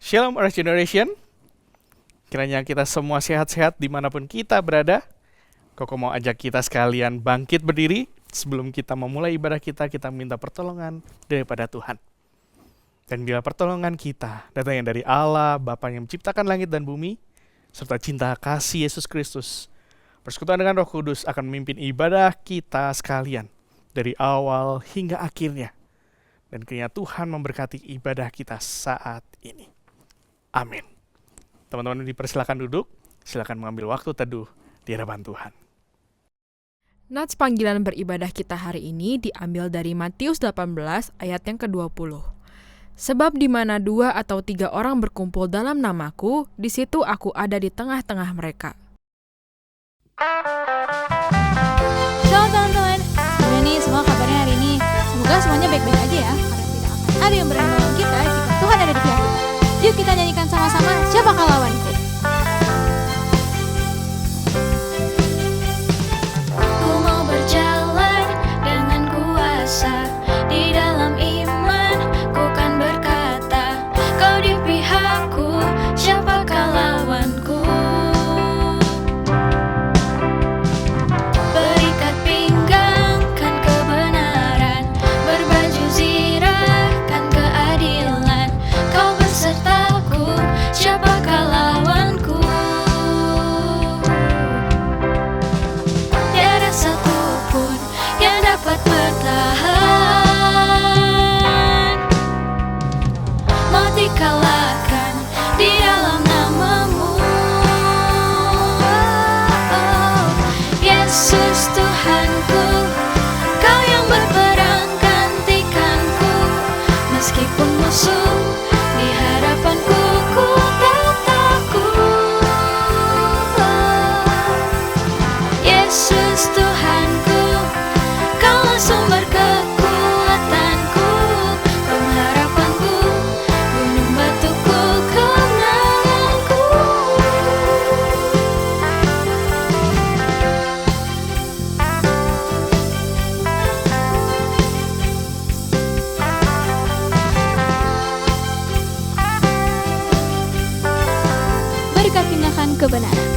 Shalom Earth Generation. Kiranya kita semua sehat-sehat dimanapun kita berada. Koko mau ajak kita sekalian bangkit berdiri. Sebelum kita memulai ibadah kita minta pertolongan daripada Tuhan. Dan bila pertolongan kita datangnya dari Allah, Bapa yang menciptakan langit dan bumi, serta cinta kasih Yesus Kristus, persekutuan dengan Roh Kudus akan memimpin ibadah kita sekalian dari awal hingga akhirnya. Dan kiranya Tuhan memberkati ibadah kita saat ini. Amin. Teman-teman dipersilakan duduk, silakan mengambil waktu teduh di hadapan Tuhan. Nats panggilan beribadah kita hari ini diambil dari Matius 18 ayat yang ke-20. Sebab di mana 2 atau 3 orang berkumpul dalam namaku, di situ aku ada di tengah-tengah mereka. Shalom teman-teman, gimana nih semua kabarnya hari ini? Semoga semuanya baik-baik aja ya, karena tidak akan ada yang berani melawan kita jika Tuhan ada di pihak kita. Yuk kita nyanyikan sama-sama, siapakah lawanku? Ku mau berjalan dengan kuasa di dalam iman, ku kan berkata, kau di pihakku, siapakah lawanku? Berikat pinggang kan kebenaran, berbaju zirah kan keadilan, kau besertaku, siapakah lawanku? Tiada satupun yang dapat bertahan, mau dikalahkan di dalam namamu. Yesus Tuhanku, kau yang berperang gantikanku, meskipun musuh di hadapanku, ku tak takut. Yesus Tuhanku, kaulah sumber kekuatanku, pengharapanku, gunung batuku, kemenanganku. Berikat pinggang kebenaran.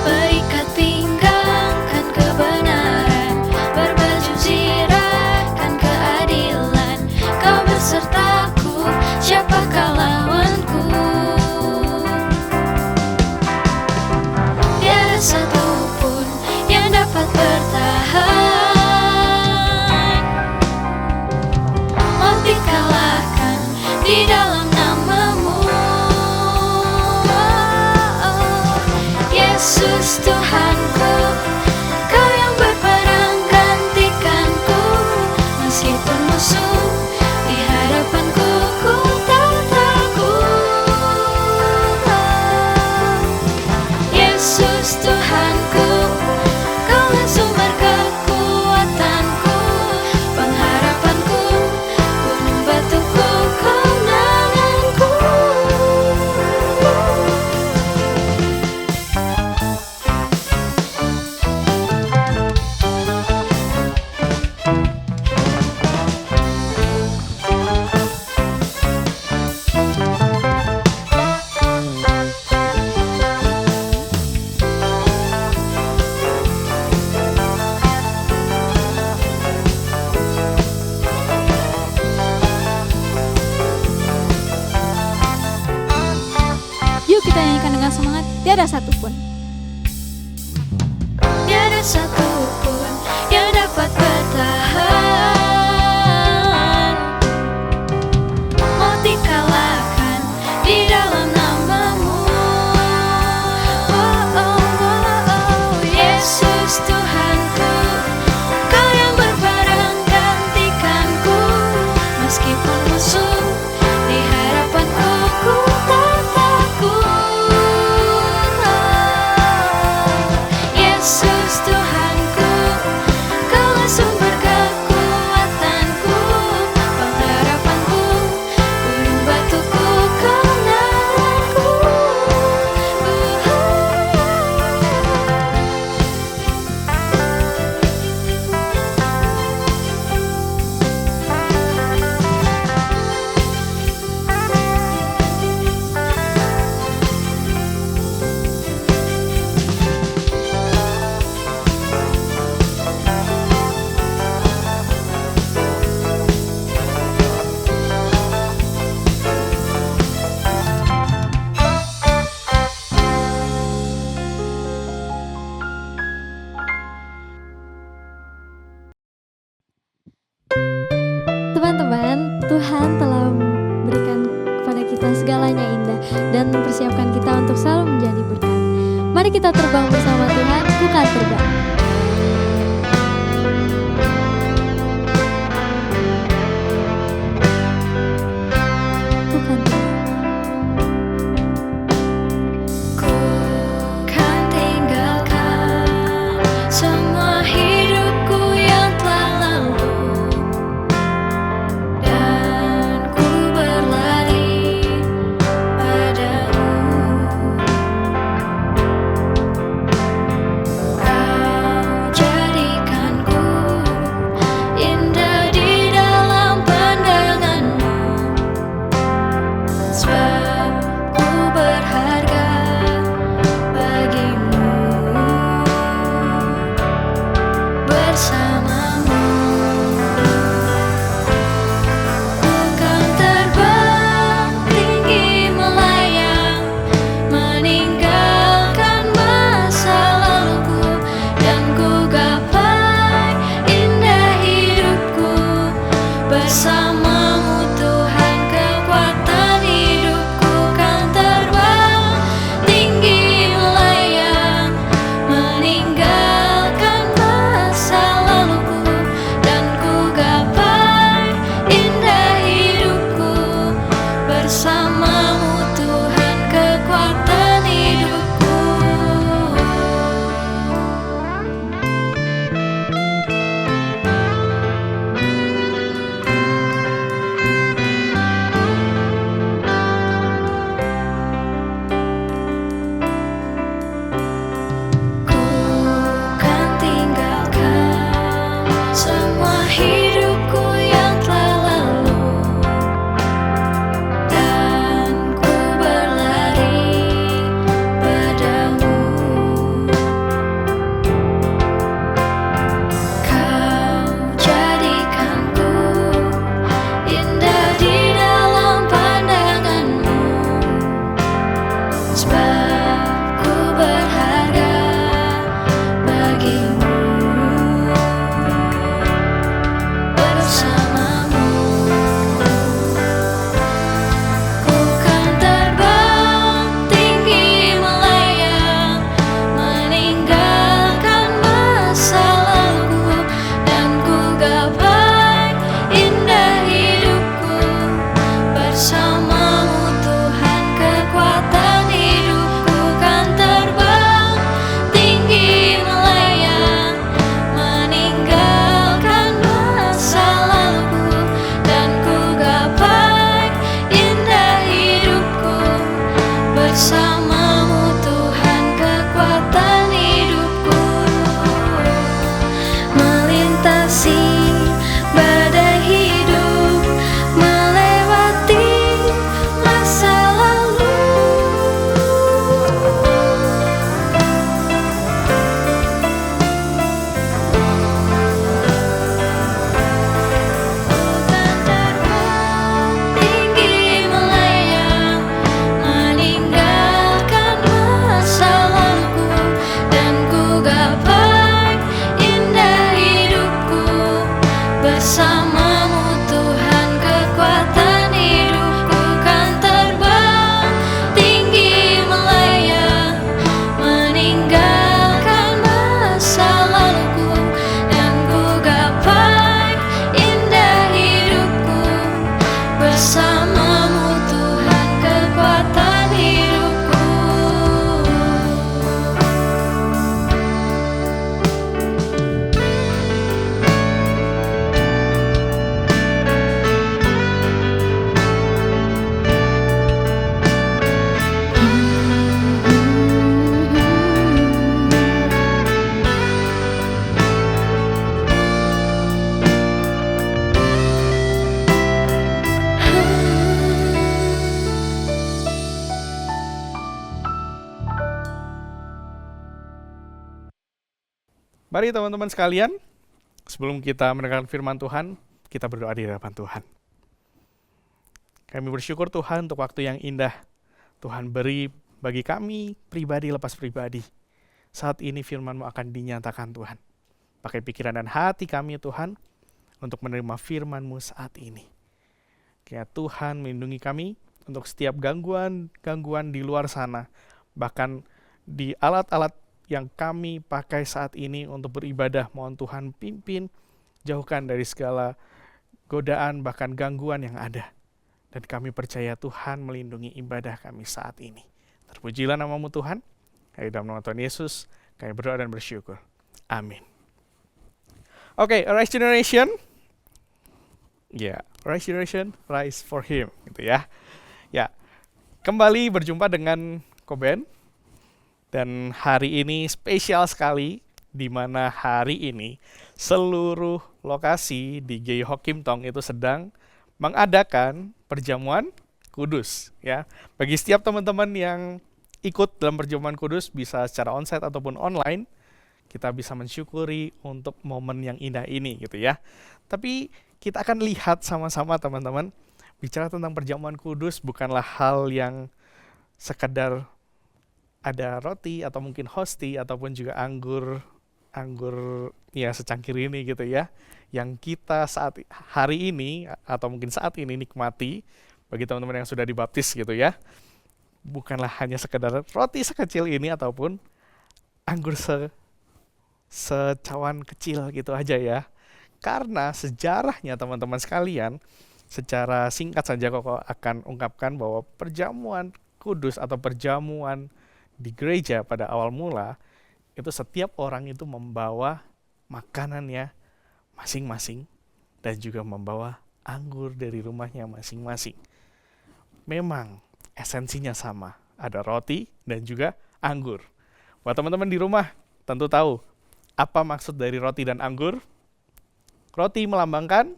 Berikat pinggang kebenaran, berbaju zirah kan keadilan, kau besertaku, siapakah lawanku? Tiada satupun yang dapat bertahan, mau dikalahkan di dalam namamu. Yesus Tuhanku, kau yang berperang gantikanku, meskipun musuh di hadapanku, ku tak takut. Yesus Tuhanku, kaulah sumber kekuatanku, pengharapanku, gunung batuku, kemenanganku. Yuk kita nyanyikan dengan semangat, tiada satupun. Tiada satupun yang dapat bertahan, mau dikalahkan di dalam namamu. Yesus Tuhanku, kau yang berperang gantikanku, meskipun musuh di hadapanku, ku tak takut. Yesus Tuhan Mari kita terbang bersama Tuhan, bukan terbang. Bukan terbang. Ku kan tinggalkan semua hidupku yang telah lalu, dan ku berlari padamu. Kau jadikanku indah di dalam pandanganmu, sebab ku berharga bagimu. Bersamamu ku kan terbang tinggi melayang, meninggalkan masa laluku, dan ku gapai indah hidupku. Bersamamu Tuhan, kekuatan hidupku kan terbang tinggi melayang, meninggalkan masa laluku, dan ku gapai indah hidupku. Bersamamu Tuhan, kekuatan hidupku. Ku kan tinggalkan semua hidupku yang telah lalu, dan ku berlari padamu. Kau jadikanku indah di dalam pandanganmu, sebab ku berharga bagimu. Bersamamu ku kan terbang tinggi melayang, meninggalkan masa laluku, dan ku gapai indah hidupku. Bersamamu Tuhan, kekuatan hidupku kan terbang tinggi melayang, meninggalkan masa laluku, dan ku gapai indah hidupku. Bersamamu Tuhan, kekuatan hidupku. Melintasi badai hidup, melewati masa lalu. Bukan terbang tinggi melayang, meninggalkan masa laluku, dan ku gapai indah hidupku. Bersamamu Tuhan, kekuatan hidupku kan terbang tinggi melayang, meninggalkan masa laluku, dan ku gapai indah hidupku. Bersamamu Tuhan, kekuatan hidupku. Mari teman-teman sekalian, sebelum kita mendengarkan firman Tuhan, kita berdoa di hadapan Tuhan. Kami bersyukur Tuhan untuk waktu yang indah Tuhan beri bagi kami pribadi lepas pribadi. Saat ini firman-Mu akan dinyatakan Tuhan. Pakai pikiran dan hati kami Tuhan untuk menerima firman-Mu saat ini. Ya Tuhan melindungi kami untuk setiap gangguan di luar sana. Bahkan di alat-alat yang kami pakai saat ini untuk beribadah. Mohon Tuhan pimpin, jauhkan dari segala godaan bahkan gangguan yang ada. Dan kami percaya Tuhan melindungi ibadah kami saat ini. Terpujilah nama-Mu Tuhan. Dalam nama Tuhan Yesus kami berdoa dan bersyukur. Amin. Oke, Rise Generation. Rise Generation, rise for Him, gitu ya. Ya, kembali berjumpa dengan Koben. Dan hari ini spesial sekali, di mana hari ini seluruh lokasi di GI Kim Tong itu sedang mengadakan perjamuan kudus. Ya, bagi setiap teman-teman yang ikut dalam perjamuan kudus, bisa secara onsite ataupun online, kita bisa mensyukuri untuk momen yang indah ini, gitu ya. Tapi kita akan lihat sama-sama teman-teman, bicara tentang perjamuan kudus bukanlah hal yang sekedar ada roti atau mungkin hosti ataupun juga anggur ya secangkir ini gitu ya, yang kita saat hari ini atau mungkin saat ini nikmati bagi teman-teman yang sudah dibaptis gitu ya. Bukanlah hanya sekedar roti sekecil ini ataupun anggur secawan kecil gitu aja ya. Karena sejarahnya teman-teman sekalian, secara singkat saja Koko akan ungkapkan bahwa perjamuan kudus atau perjamuan di gereja pada awal mula, itu setiap orang itu membawa makanannya masing-masing dan juga membawa anggur dari rumahnya masing-masing. Memang esensinya sama, ada roti dan juga anggur. Buat teman-teman di rumah tentu tahu apa maksud dari roti dan anggur. Roti melambangkan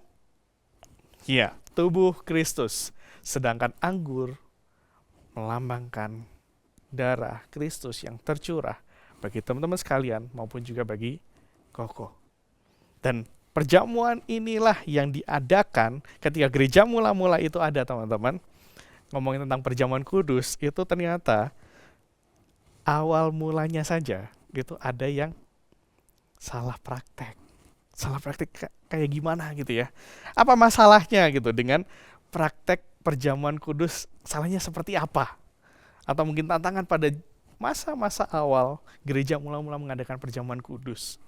tubuh Kristus, sedangkan anggur melambangkan darah Kristus yang tercurah bagi teman-teman sekalian maupun juga bagi Koko. Dan perjamuan inilah yang diadakan ketika gereja mula-mula itu ada, teman-teman. Ngomongin tentang perjamuan kudus, itu ternyata awal mulanya saja gitu ada yang salah praktek. Salah praktek kayak gimana gitu ya. Apa masalahnya gitu dengan praktek perjamuan kudus, salahnya seperti apa? Atau mungkin tantangan pada masa-masa awal gereja mula-mula mengadakan perjamuan kudus.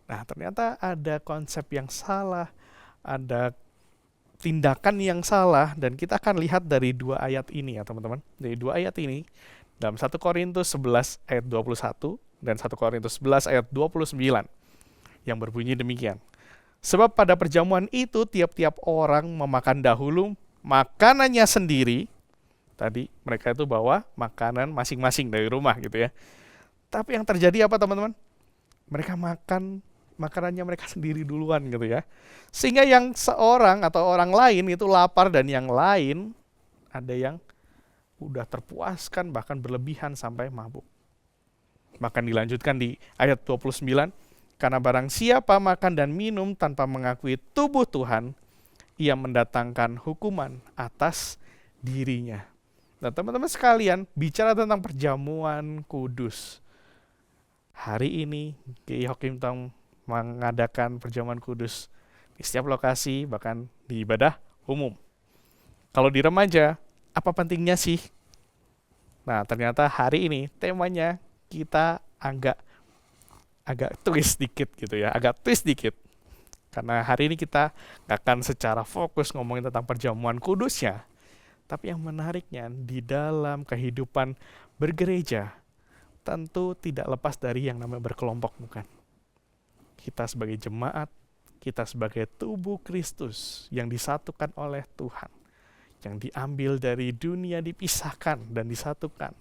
Nah, ternyata ada konsep yang salah, ada tindakan yang salah, dan kita akan lihat dari dua ayat ini ya teman-teman. Dari dua ayat ini, dalam 1 Korintus 11 ayat 21 dan 1 Korintus 11 ayat 29, yang berbunyi demikian. Sebab pada perjamuan itu tiap-tiap orang memakan dahulu makanannya sendiri. Tadi mereka itu bawa makanan masing-masing dari rumah gitu ya. Tapi yang terjadi apa teman-teman? Mereka makan makanannya mereka sendiri duluan gitu ya. Sehingga yang seorang atau orang lain itu lapar dan yang lain ada yang udah terpuaskan bahkan berlebihan sampai mabuk. Bahkan dilanjutkan di ayat 29, karena barang siapa makan dan minum tanpa mengakui tubuh Tuhan, ia mendatangkan hukuman atas dirinya. Nah teman-teman sekalian, bicara tentang perjamuan kudus. Hari ini GI Kim Tong mengadakan perjamuan kudus di setiap lokasi, bahkan di ibadah umum. Kalau di remaja, apa pentingnya sih? Nah ternyata hari ini temanya kita agak twist dikit gitu ya, agak twist dikit. Karena hari ini kita gak akan secara fokus ngomongin tentang perjamuan kudusnya, tapi yang menariknya di dalam kehidupan bergereja tentu tidak lepas dari yang namanya berkelompok, bukan? Kita sebagai jemaat, kita sebagai tubuh Kristus yang disatukan oleh Tuhan, yang diambil dari dunia dipisahkan dan disatukan,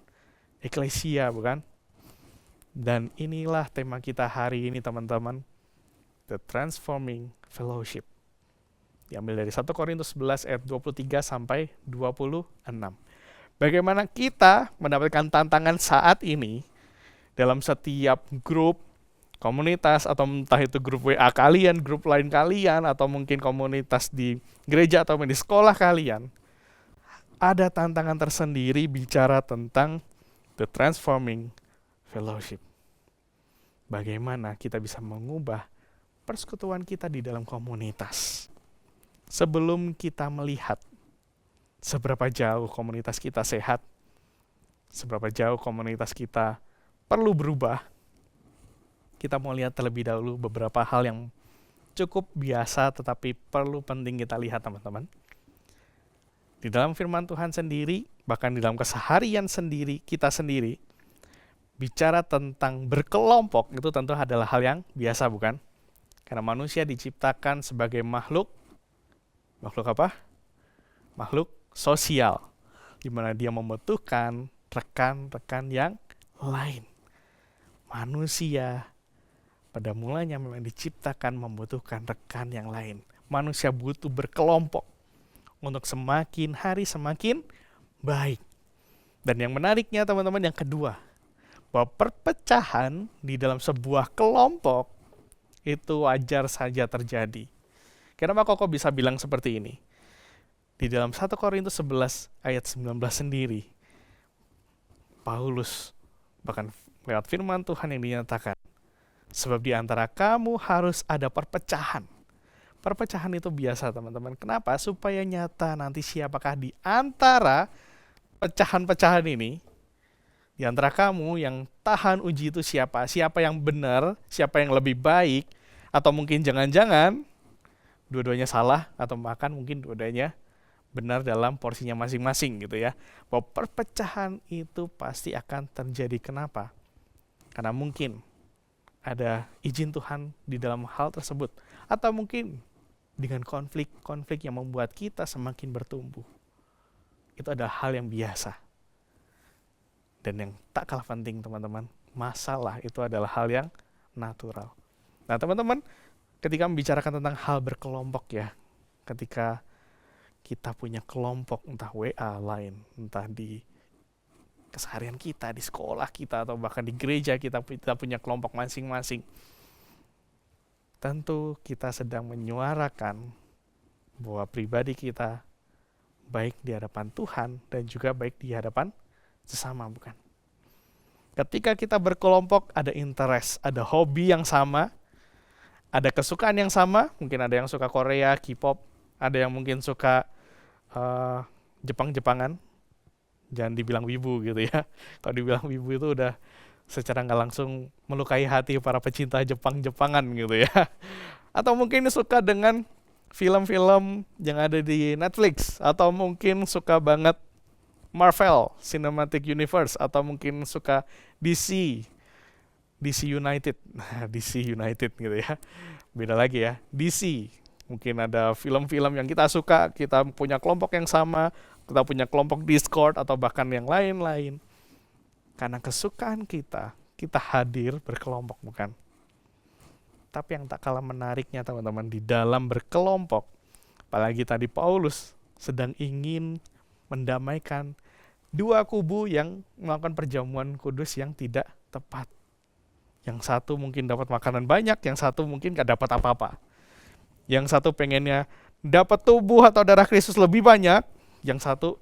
eklesia, bukan? Dan inilah tema kita hari ini teman-teman, The Transforming Fellowship. Diambil dari 1 Korintus 11 ayat 23 sampai 26. Bagaimana kita mendapatkan tantangan saat ini dalam setiap grup, komunitas, atau entah itu grup WA kalian, grup lain kalian, atau mungkin komunitas di gereja atau di sekolah kalian. Ada tantangan tersendiri bicara tentang The Transforming Fellowship. Bagaimana kita bisa mengubah persekutuan kita di dalam komunitas. Sebelum kita melihat seberapa jauh komunitas kita sehat, seberapa jauh komunitas kita perlu berubah, kita mau lihat terlebih dahulu beberapa hal yang cukup biasa tetapi perlu penting kita lihat teman-teman. Di dalam firman Tuhan sendiri, bahkan di dalam keseharian sendiri, kita sendiri, bicara tentang berkelompok itu tentu adalah hal yang biasa, bukan? Karena manusia diciptakan sebagai makhluk apa? Makhluk sosial, di mana dia membutuhkan rekan-rekan yang lain. Manusia pada mulanya memang diciptakan membutuhkan rekan yang lain. Manusia butuh berkelompok untuk semakin hari semakin baik. Dan yang menariknya teman-teman yang kedua, bahwa perpecahan di dalam sebuah kelompok itu wajar saja terjadi. Kenapa kok bisa bilang seperti ini? Di dalam 1 Korintus 11 ayat 19 sendiri, Paulus bahkan lewat firman Tuhan yang dinyatakan, sebab di antara kamu harus ada perpecahan. Perpecahan itu biasa teman-teman. Kenapa? Supaya nyata nanti siapakah di antara pecahan-pecahan ini, di antara kamu yang tahan uji itu siapa? Siapa yang benar? Siapa yang lebih baik? Atau mungkin jangan-jangan dua-duanya salah, atau bahkan mungkin dua-duanya benar dalam porsinya masing-masing gitu ya. Bahwa perpecahan itu pasti akan terjadi. Kenapa? Karena mungkin ada izin Tuhan di dalam hal tersebut. Atau mungkin dengan konflik-konflik yang membuat kita semakin bertumbuh. Itu adalah hal yang biasa. Dan yang tak kalah penting teman-teman, masalah itu adalah hal yang natural. Nah teman-teman, ketika membicarakan tentang hal berkelompok ya, ketika kita punya kelompok entah WA lain, entah di keseharian kita, di sekolah kita, atau bahkan di gereja kita punya kelompok masing-masing. Tentu kita sedang menyuarakan bahwa pribadi kita baik di hadapan Tuhan dan juga baik di hadapan sesama, bukan? Ketika kita berkelompok, ada interest, ada hobi yang sama, ada kesukaan yang sama, mungkin ada yang suka Korea, K-pop, ada yang mungkin suka Jepang-Jepangan, jangan dibilang wibu gitu ya. Kalau dibilang wibu itu udah secara nggak langsung melukai hati para pecinta Jepang-Jepangan gitu ya. Atau mungkin suka dengan film-film yang ada di Netflix, atau mungkin suka banget Marvel Cinematic Universe, atau mungkin suka DC United, DC United gitu ya. Beda lagi ya, DC. Mungkin ada film-film yang kita suka, kita punya kelompok yang sama, kita punya kelompok Discord atau bahkan yang lain-lain. Karena kesukaan kita hadir berkelompok, bukan? Tapi yang tak kalah menariknya teman-teman, di dalam berkelompok, apalagi tadi Paulus sedang ingin mendamaikan dua kubu yang melakukan perjamuan kudus yang tidak tepat. Yang satu mungkin dapat makanan banyak, yang satu mungkin gak dapat apa-apa. Yang satu pengennya dapat tubuh atau darah Kristus lebih banyak, yang satu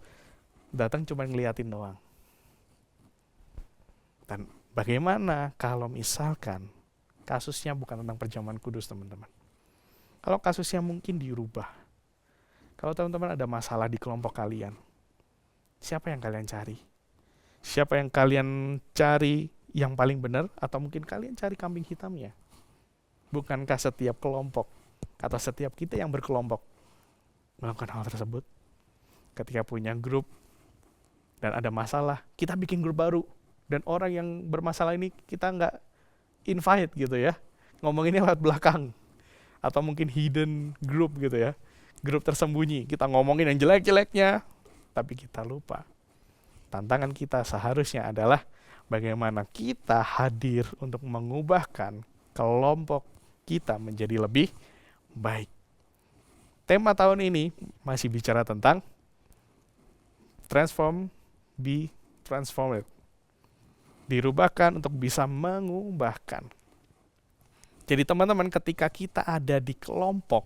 datang cuma ngeliatin doang. Dan bagaimana kalau misalkan kasusnya bukan tentang perjamuan kudus teman-teman? Kalau kasusnya mungkin dirubah. Kalau teman-teman ada masalah di kelompok kalian, siapa yang kalian cari? Siapa yang kalian cari yang paling benar? Atau mungkin kalian cari kambing hitamnya? Bukankah setiap kelompok atau setiap kita yang berkelompok melakukan hal tersebut? Ketika punya grup dan ada masalah, kita bikin grup baru. Dan orang yang bermasalah ini kita nggak invite gitu ya. Ngomonginnya lewat belakang. Atau mungkin hidden group gitu ya. Grup tersembunyi. Kita ngomongin yang jelek-jeleknya, tapi kita lupa. Tantangan kita seharusnya adalah bagaimana kita hadir untuk mengubahkan kelompok kita menjadi lebih baik. Tema tahun ini masih bicara tentang transform, be transformed. Dirubahkan untuk bisa mengubahkan. Jadi teman-teman, ketika kita ada di kelompok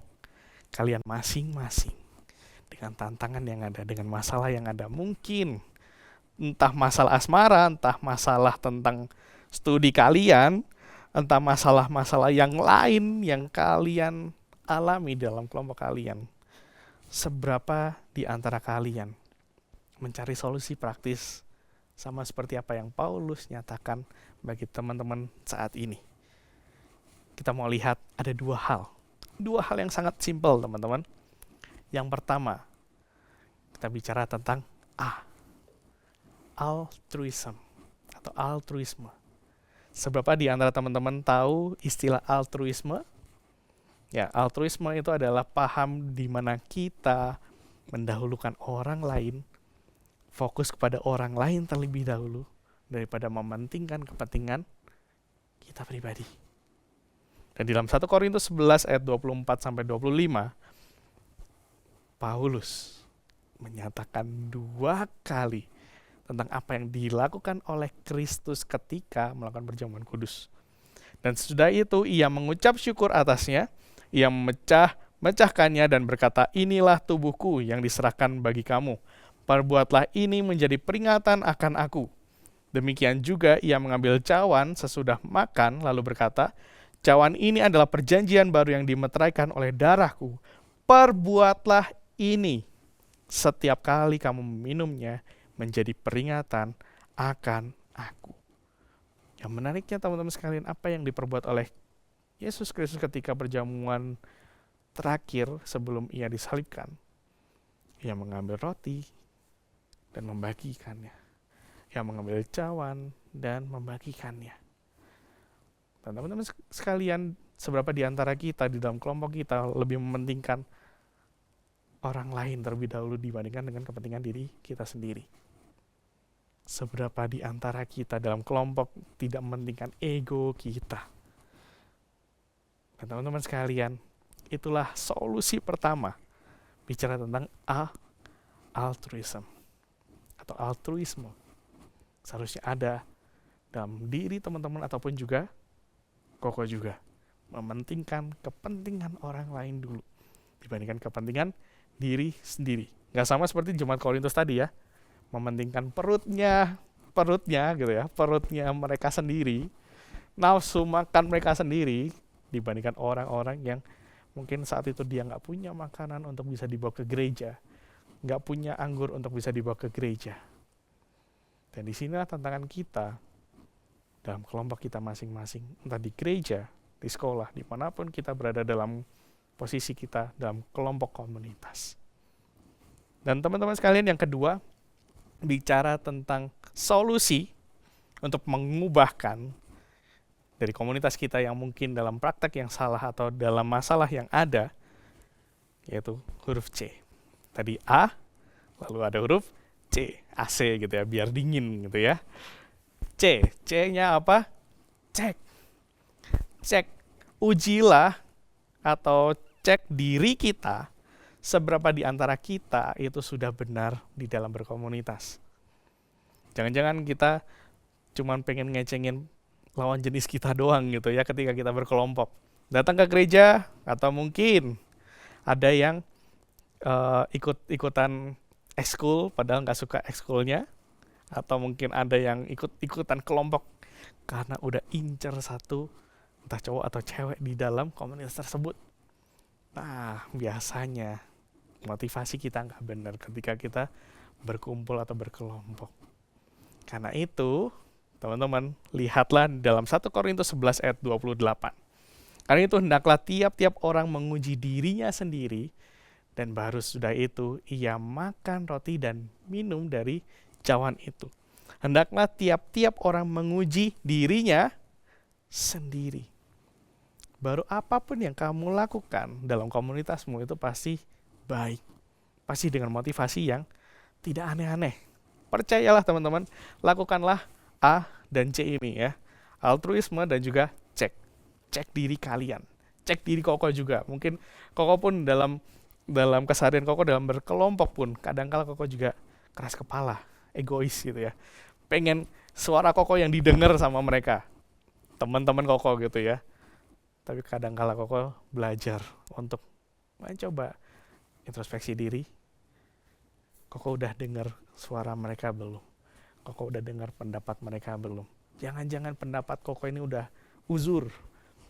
kalian masing-masing, dengan tantangan yang ada, dengan masalah yang ada, mungkin entah masalah asmara, entah masalah tentang studi kalian, entah masalah-masalah yang lain yang kalian alami dalam kelompok kalian. Seberapa di antara kalian mencari solusi praktis Sama seperti apa yang Paulus nyatakan bagi teman-teman saat ini. Kita mau lihat ada dua hal yang sangat simpel teman-teman. Yang pertama, kita bicara tentang altruism atau altruisme. Seberapa di antara teman-teman tahu istilah altruisme? Ya, altruisme itu adalah paham di mana kita mendahulukan orang lain, fokus kepada orang lain terlebih dahulu daripada mementingkan kepentingan kita pribadi. Dan di dalam 1 Korintus 11 ayat 24 sampai 25, Paulus menyatakan 2 kali tentang apa yang dilakukan oleh Kristus ketika melakukan perjamuan kudus. Dan sesudah itu ia mengucap syukur atasnya, ia memecahkannya dan berkata, inilah tubuhku yang diserahkan bagi kamu. Perbuatlah ini menjadi peringatan akan aku. Demikian juga ia mengambil cawan sesudah makan lalu berkata, cawan ini adalah perjanjian baru yang dimeteraikan oleh darahku. Perbuatlah ini setiap kali kamu meminumnya menjadi peringatan akan aku. Yang menariknya teman-teman sekalian, apa yang diperbuat oleh Yesus Kristus ketika perjamuan terakhir sebelum ia disalibkan? Ia mengambil roti dan membagikannya. Ia mengambil cawan dan membagikannya. Dan teman-teman sekalian, seberapa di antara kita di dalam kelompok kita lebih mementingkan orang lain terlebih dahulu dibandingkan dengan kepentingan diri kita sendiri? Seberapa di antara kita dalam kelompok tidak mementingkan ego kita? Dan teman-teman sekalian, itulah solusi pertama bicara tentang altruism atau altruisme. Seharusnya ada dalam diri teman-teman ataupun juga Koko juga. Mementingkan kepentingan orang lain dulu dibandingkan kepentingan diri sendiri. Gak sama seperti jemaat Korintus tadi ya. Mementingkan perutnya gitu ya. Perutnya mereka sendiri. Nafsu makan mereka sendiri dibandingkan orang-orang yang mungkin saat itu dia gak punya makanan untuk bisa dibawa ke gereja. Gak punya anggur untuk bisa dibawa ke gereja. Dan disinilah tantangan kita dalam kelompok kita masing-masing, entah di gereja, di sekolah, dimanapun kita berada dalam posisi kita dalam kelompok komunitas. Dan teman-teman sekalian, yang kedua, bicara tentang solusi untuk mengubahkan dari komunitas kita yang mungkin dalam praktek yang salah atau dalam masalah yang ada, yaitu huruf C. Tadi A, lalu ada huruf C, AC gitu ya, biar dingin gitu ya. C-nya apa? Cek. Ujilah atau cek diri kita, seberapa di antara kita itu sudah benar di dalam berkomunitas. Jangan-jangan kita cuman pengen ngecengin lawan jenis kita doang gitu ya ketika kita berkelompok. Datang ke gereja atau mungkin ada yang ikut-ikutan ekskul padahal nggak suka ekskulnya, atau mungkin ada yang ikut-ikutan kelompok karena udah incer satu entah cowok atau cewek di dalam komunitas tersebut. Nah, biasanya motivasi kita nggak benar ketika kita berkumpul atau berkelompok. Karena itu, teman-teman, lihatlah dalam 1 Korintus 11 ayat 28. Karena itu hendaklah tiap-tiap orang menguji dirinya sendiri, dan baru sudah itu ia makan roti dan minum dari cawan itu. Hendaklah tiap-tiap orang menguji dirinya sendiri. Baru apapun yang kamu lakukan dalam komunitasmu itu pasti baik. Pasti dengan motivasi yang tidak aneh-aneh. Percayalah teman-teman, lakukanlah A dan C ini ya. Altruisme dan juga cek. Cek diri kalian. Cek diri Koko juga. Mungkin Koko pun dalam keseharian Koko dalam berkelompok pun kadang-kala Koko juga keras kepala, egois gitu ya. Pengen suara Koko yang didengar sama mereka, teman-teman Koko gitu ya. Tapi kadang-kala Koko belajar untuk mencoba introspeksi diri. Koko udah dengar suara mereka belum? Koko udah dengar pendapat mereka belum? Jangan-jangan pendapat Koko ini udah uzur.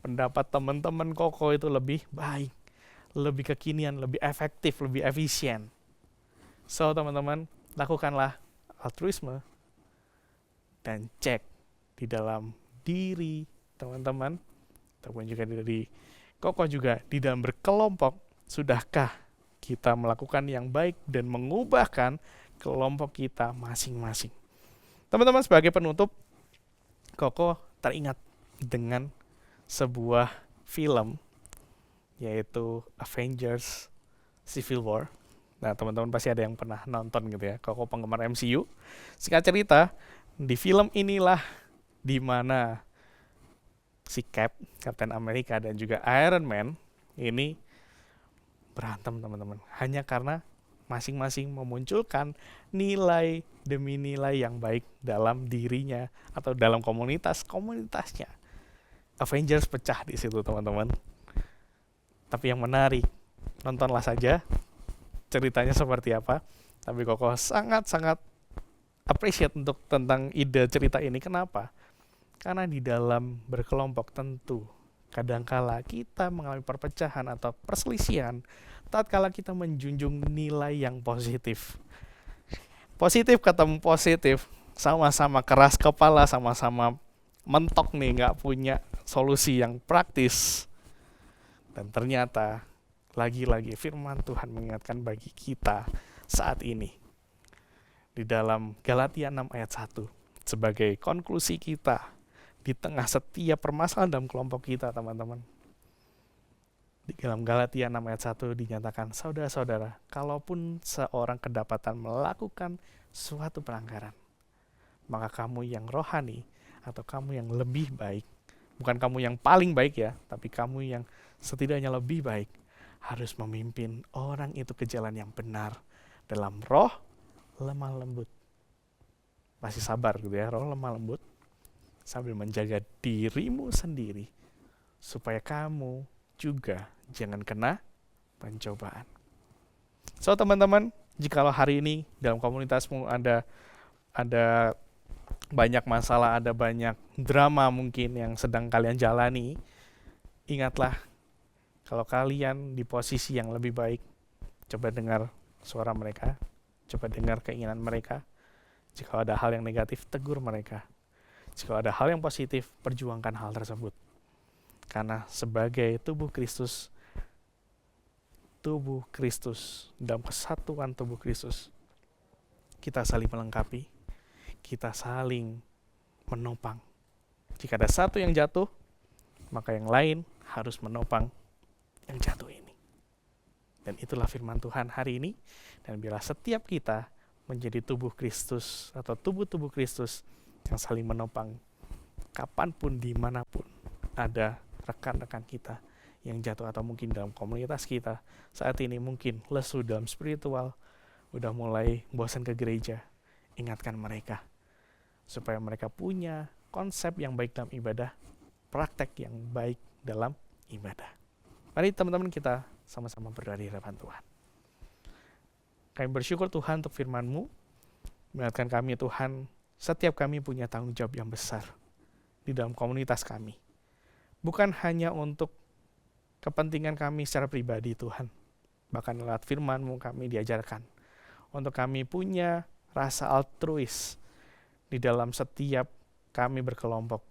Pendapat teman-teman Koko itu lebih baik, lebih kekinian, lebih efektif, lebih efisien. So teman-teman, lakukanlah altruisme dan cek di dalam diri teman-teman, ataupun juga dari Koko juga di dalam berkelompok, sudahkah kita melakukan yang baik dan mengubahkan kelompok kita masing-masing. Teman-teman, sebagai penutup, Koko teringat dengan sebuah film, yaitu Avengers Civil War. Nah, teman-teman pasti ada yang pernah nonton gitu ya. Koko penggemar MCU. Singkat cerita, di film inilah di mana si Captain America dan juga Iron Man ini berantem, teman-teman. Hanya karena masing-masing memunculkan nilai demi nilai yang baik dalam dirinya atau dalam komunitasnya. Avengers pecah di situ, teman-teman. Tapi yang menarik, nontonlah saja ceritanya seperti apa. Tapi Koko sangat-sangat appreciate untuk tentang ide cerita ini. Kenapa? Karena di dalam berkelompok tentu kadangkala kita mengalami perpecahan atau perselisihan tatkala kita menjunjung nilai yang positif. Positif ketemu positif, sama-sama keras kepala, sama-sama mentok nih, nggak punya solusi yang praktis. Dan ternyata lagi-lagi firman Tuhan mengingatkan bagi kita saat ini di dalam Galatia 6 ayat 1 sebagai konklusi kita di tengah setiap permasalahan dalam kelompok kita, teman-teman. Di dalam Galatia 6 ayat 1 dinyatakan, saudara-saudara, kalaupun seorang kedapatan melakukan suatu pelanggaran, maka kamu yang rohani atau kamu yang lebih baik, bukan kamu yang paling baik ya, tapi kamu yang setidaknya lebih baik, harus memimpin orang itu ke jalan yang benar dalam roh lemah lembut. Masih sabar gitu ya, roh lemah lembut, sambil menjaga dirimu sendiri supaya kamu juga jangan kena pencobaan. So teman-teman, jikalau hari ini dalam komunitasmu ada banyak masalah, ada banyak drama mungkin yang sedang kalian jalani, ingatlah kalau kalian di posisi yang lebih baik, coba dengar suara mereka, coba dengar keinginan mereka. Jika ada hal yang negatif, tegur mereka. Jika ada hal yang positif, perjuangkan hal tersebut. Karena sebagai tubuh Kristus, dalam kesatuan tubuh Kristus, kita saling melengkapi, kita saling menopang. Jika ada satu yang jatuh, maka yang lain harus menopang yang jatuh ini. Dan itulah firman Tuhan hari ini. Dan biarlah setiap kita menjadi tubuh Kristus atau tubuh-tubuh Kristus yang saling menopang kapanpun, dimanapun ada rekan-rekan kita yang jatuh, atau mungkin dalam komunitas kita saat ini mungkin lesu dalam spiritual, udah mulai bosan ke gereja. Ingatkan mereka supaya mereka punya konsep yang baik dalam ibadah, praktek yang baik dalam ibadah. Mari teman-teman kita sama-sama berdoa di hadapan Tuhan. Kami bersyukur Tuhan untuk firman-Mu. Mengingatkan kami Tuhan, setiap kami punya tanggung jawab yang besar di dalam komunitas kami. Bukan hanya untuk kepentingan kami secara pribadi Tuhan. Bahkan lewat firman-Mu kami diajarkan untuk kami punya rasa altruis di dalam setiap kami berkelompok.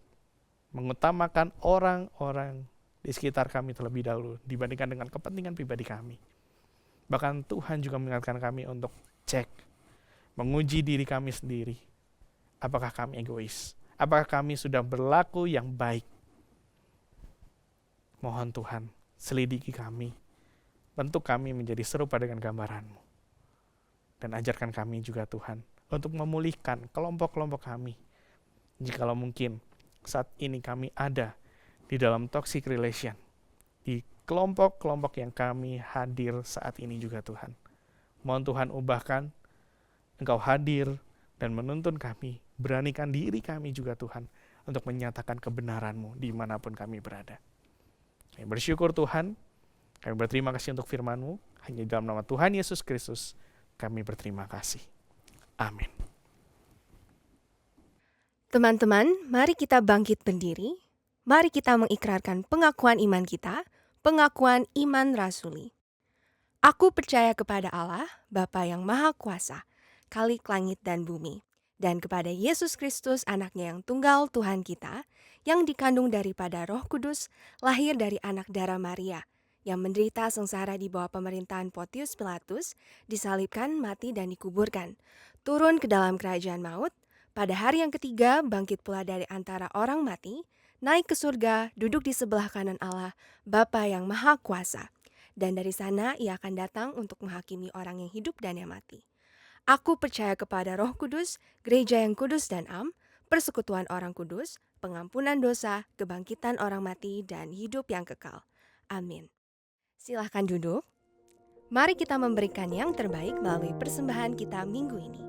Mengutamakan orang-orang di sekitar kami terlebih dahulu dibandingkan dengan kepentingan pribadi kami. Bahkan Tuhan juga mengingatkan kami untuk cek, menguji diri kami sendiri. Apakah kami egois? Apakah kami sudah berlaku yang baik? Mohon Tuhan, selidiki kami, bentuk kami menjadi serupa dengan gambaran-Mu. Dan ajarkan kami juga Tuhan, untuk memulihkan kelompok-kelompok kami. Jikalau mungkin saat ini kami ada di dalam toxic relation, di kelompok-kelompok yang kami hadir saat ini juga Tuhan. Mohon Tuhan ubahkan, Engkau hadir dan menuntun kami, beranikan diri kami juga Tuhan, untuk menyatakan kebenaran-Mu dimanapun kami berada. Kami bersyukur Tuhan, kami berterima kasih untuk firman-Mu, hanya dalam nama Tuhan Yesus Kristus, kami berterima kasih. Amin. Teman-teman, mari kita bangkit berdiri. Mari kita mengikrarkan pengakuan iman kita, pengakuan iman rasuli. Aku percaya kepada Allah, Bapa yang Maha Kuasa, Khalik langit dan bumi, dan kepada Yesus Kristus anaknya yang tunggal Tuhan kita, yang dikandung daripada Roh Kudus, lahir dari anak darah Maria, yang menderita sengsara di bawah pemerintahan Pontius Pilatus, disalibkan, mati dan dikuburkan, turun ke dalam kerajaan maut, pada hari yang ketiga bangkit pula dari antara orang mati, naik ke surga, duduk di sebelah kanan Allah, Bapa yang Maha Kuasa. Dan dari sana ia akan datang untuk menghakimi orang yang hidup dan yang mati. Aku percaya kepada Roh Kudus, gereja yang kudus dan am, persekutuan orang kudus, pengampunan dosa, kebangkitan orang mati, dan hidup yang kekal. Amin. Silahkan duduk. Mari kita memberikan yang terbaik melalui persembahan kita minggu ini.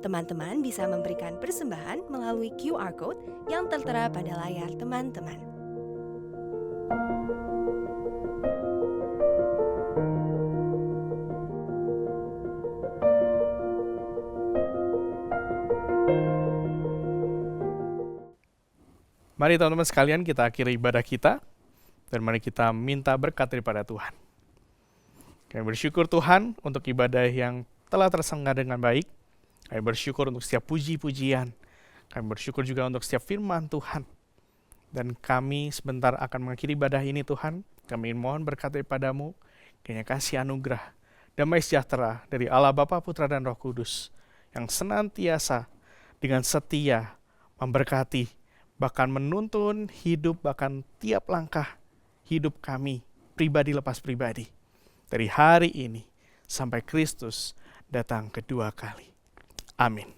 Teman-teman bisa memberikan persembahan melalui QR Code yang tertera pada layar teman-teman. Mari teman-teman sekalian kita akhiri ibadah kita, dan mari kita minta berkat daripada Tuhan. Kami bersyukur Tuhan untuk ibadah yang telah terselenggara dengan baik. Kami bersyukur untuk setiap puji-pujian. Kami bersyukur juga untuk setiap firman Tuhan. Dan kami sebentar akan mengakhiri ibadah ini Tuhan. Kami mohon berkat daripada-Mu, kiranya kasih anugerah, damai sejahtera dari Allah Bapa, Putra, dan Roh Kudus, yang senantiasa dengan setia memberkati, bahkan menuntun hidup, bahkan tiap langkah hidup kami, pribadi lepas pribadi, dari hari ini sampai Kristus datang kedua kali. Amin.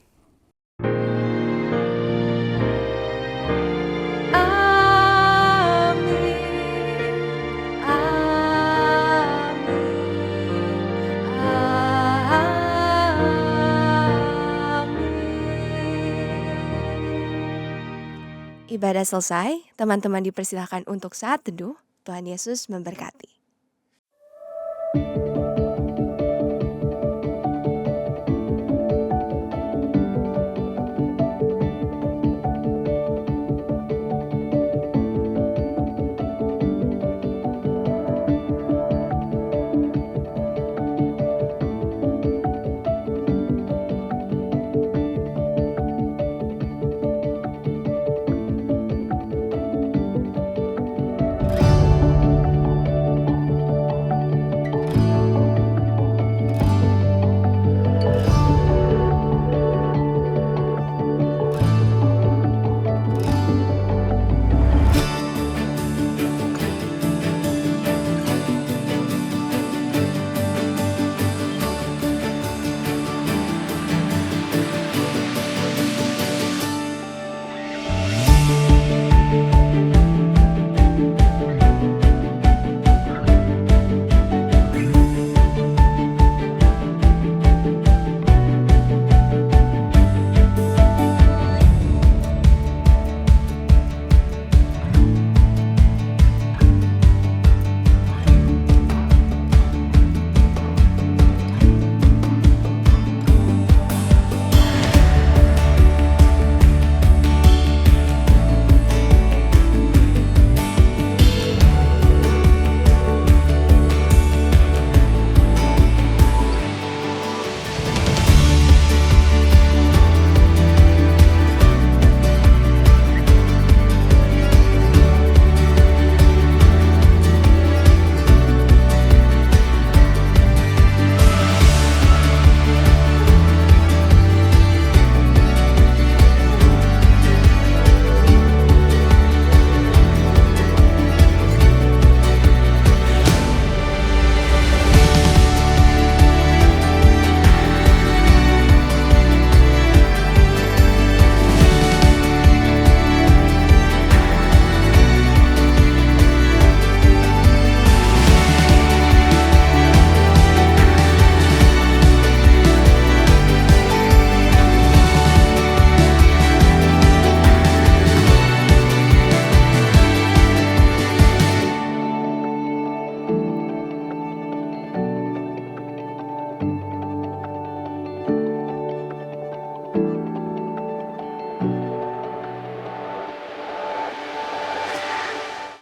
Ibadah selesai, teman-teman dipersilahkan untuk saat teduh. Tuhan Yesus memberkati.